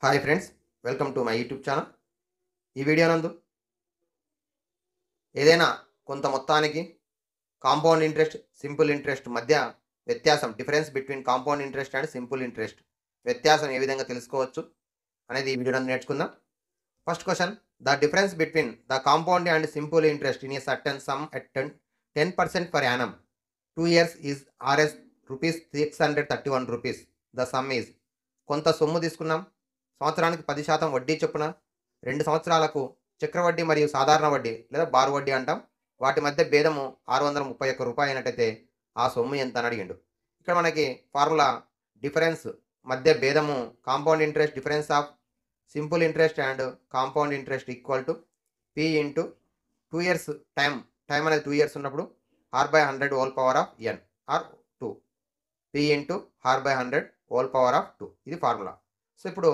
Hi friends, welcome to my YouTube channel. ఈ video నందు ఏదైనా కొంత మొత్తానికి కాంపౌండ్ ఇంట్రెస్ట్, సింపుల్ ఇంట్రెస్ట్ మధ్య వ్యత్యాసం, difference between compound interest and simple interest వ్యత్యాసం ఏ విధంగా తెలుసుకోవచ్చు అనేది ఈ వీడియో నందు నేర్చుకుందాం. First question: the difference between the compound and simple interest in a certain some at 10% per annum 2 years is Rs rupees 631 rupees. The sum is. కొంత సొమ్ము తీసుకున్నాం, సంవత్సరానికి 10% వడ్డీ చొప్పున 2 సంవత్సరాలకు చక్రవడ్డీ మరియు సాధారణ వడ్డీ లేదా బారు వడ్డీ అంటాం. వాటి మధ్య భేదము 631 రూపాయలు అయినట్టయితే ఆ సొమ్ము ఎంత అని అడిగిండు. ఇక్కడ మనకి ఫార్ములా డిఫరెన్స్ మధ్య భేదము compound interest difference of simple interest and compound interest equal to P into 2 years time అనేది 2 ఇయర్స్ ఉన్నప్పుడు r/100 whole power of n or 2 P into r/100 whole power of 2. ఇది ఫార్ములా. సో ఇప్పుడు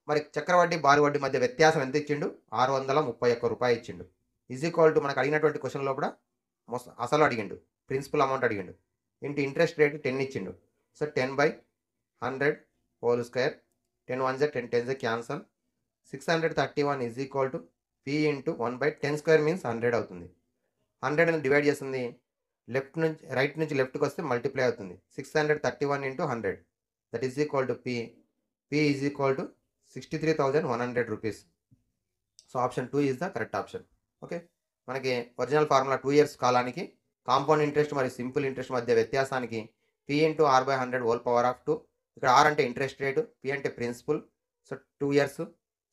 మరి చక్రవడ్డీ బారు వడ్డీ మధ్య వ్యత్యాసం ఎంత ఇచ్చిండు? 631 రూపాయలు ఇచ్చిండు. ఈజ్ ఈక్వల్ టు మనకు అడిగినటువంటి క్వశ్చన్లో కూడా అసలు అడిగిండు, ప్రిన్సిపల్ అమౌంట్ అడిగిండు. ఇంటూ ఇంట్రెస్ట్ రేట్ 10 ఇచ్చిండు. So 10/100 whole square, 10 1 10 10 cancel, 631 is equal to P into 1/10 square means 100 అవుతుంది. 100 డివైడ్ చేస్తుంది, లెఫ్ట్ నుంచి రైట్ నుంచి లెఫ్ట్కి వస్తే మల్టిప్లై అవుతుంది. 631 into 100 that is equal to P is equal to 63,100 rupees. So option 2 is the correct option. Okay, మనకి original formula 2 years కాలానికి compound interest మరియు సింపుల్ ఇంట్రెస్ట్ మధ్య వ్యత్యాసానికి P into r/100 whole power of 2. ఇక్కడ R అంటే interest rate, P అంటే principal. So 2 years.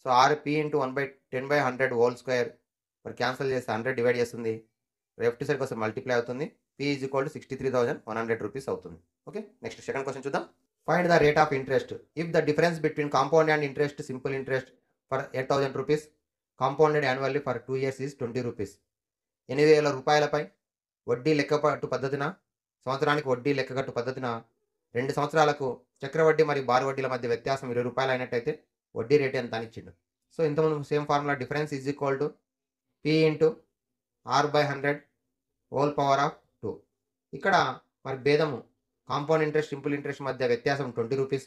So R P into 1/10/100 whole square మరి cancel చేస్తే 100 డివైడ్ చేస్తుంది, లెఫ్ట్ సైడ్కి వస్తే మల్టిప్లై అవుతుంది. P is equal to 63,100 rupees అవుతుంది. ఓకే, నెక్స్ట్ సెకండ్ క్వశ్చన్ చూద్దాం. Find the rate of interest if the difference between compound and interest simple interest for 8,000 rupees compounded annually for 2 years is 20 rupees. 8,000 రూపాయలపై వడ్డీ లెక్కకట్టు పద్ధతిన, సంవత్సరానికి వడ్డీ లెక్కకట్టు పద్ధతిన 2 సంవత్సరాలకు చక్రవడ్డీ మరియు బారు వడ్డీల మధ్య వ్యత్యాసం 20 రూపాయలు అయినట్టయితే వడ్డీ రేట్ ఎంత అని ఇచ్చిండు. సో ఇంతకుముందు same formula difference is equal to P into r/100 whole power of 2. ఇక్కడ మరి భేదము కాంపౌండ్ ఇంట్రెస్ట్ సింపుల్ ఇంట్రెస్ట్ మధ్య వ్యత్యాసం 20 రూపీస్,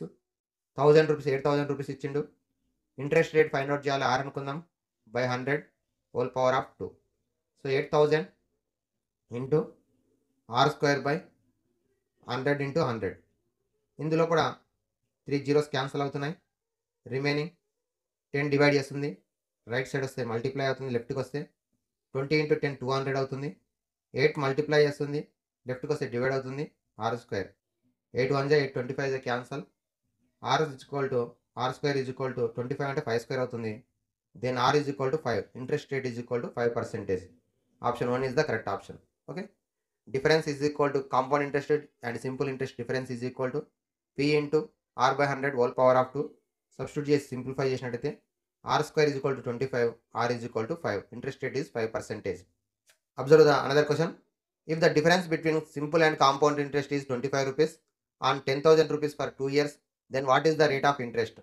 1000 రూపీస్ 8,000 రూపీస్ ఇచ్చిండు. ఇంట్రెస్ట్ రేట్ ఫైండ్ అవుట్ చేయాలి, ఆర్ అనుకుందాం, by 100 whole power of 2. So 8,000 into r square by 100 into 100. ఇందులో కూడా 3 జీరోస్ క్యాన్సిల్ అవుతున్నాయి, రిమైనింగ్ 10 డివైడ్ చేస్తుంది, రైట్ సైడ్ వస్తే మల్టిప్లై అవుతుంది, లెఫ్ట్కి వస్తే 20 ఇంటూ 10 200 అవుతుంది. 8 మల్టిప్లై చేస్తుంది, లెఫ్ట్కి వస్తే డివైడ్ అవుతుంది, r square. 8 1 8 25 cancel, r square is equal to 25 అంటే 5 స్క్వేర్ అవుతుంది. Then r is equal to 5, interest rate is equal to 5%. Option 1 is the correct option. Okay, difference is equal to compound interest and simple interest difference is equal to P into r/100 whole power of 2. Substitute చేసి simplify చేసినట్టయితే r square is equal to 25, are is equal to 5, interest rate is 5%. Observe the another question. If the difference between simple and compound interest is 25 rupees on 10,000 rupees for 2 years, then what is the rate of interest?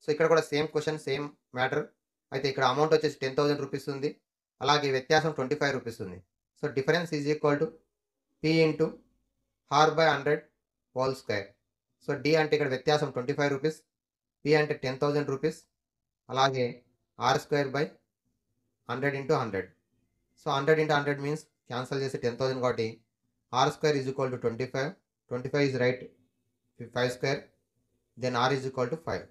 So ఇక్కడ కూడా same question, same matter. అయితే ఇక్కడ amount వచ్చేసి 10,000 rupees ఉంది, అలాగే వ్యత్యాసం 25 rupees ఉంది. So difference is equal to P into r/100 whole square. So d అంటే ఇక్కడ వ్యత్యాసం 25 రూపీస్, పి అంటే 10,000 రూపీస్, అలాగే r square by 100 into 100. So 100 into 100 means cancel చేసి 10,000 కాబట్టి r square is equal to 25 is right, 5 square, then r is equal to 5.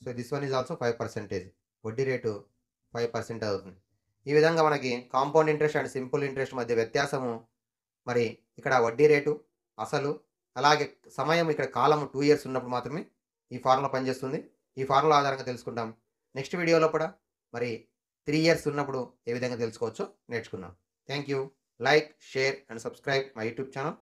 So this one is also 5%. వడ్డీ rate 5% అవుతుంది. ఈ విధంగా మనకి compound interest and simple interest మధ్య వ్యత్యాసము, మరి ఇక్కడ వడ్డీ రేటు, అసలు, అలాగే సమయం, ఇక్కడ కాలం 2 ఇయర్స్ ఉన్నప్పుడు మాత్రమే ఈ ఫార్ములా పనిచేస్తుంది. ఈ ఫార్ములా ఆధారంగా తెలుసుకుంటాం. నెక్స్ట్ వీడియోలో కూడా మరి 3 ఇయర్స్ ఉన్నప్పుడు ఏ విధంగా తెలుసుకోవచ్చో నేర్చుకున్నాం. Thank you. Like, share and subscribe my YouTube channel.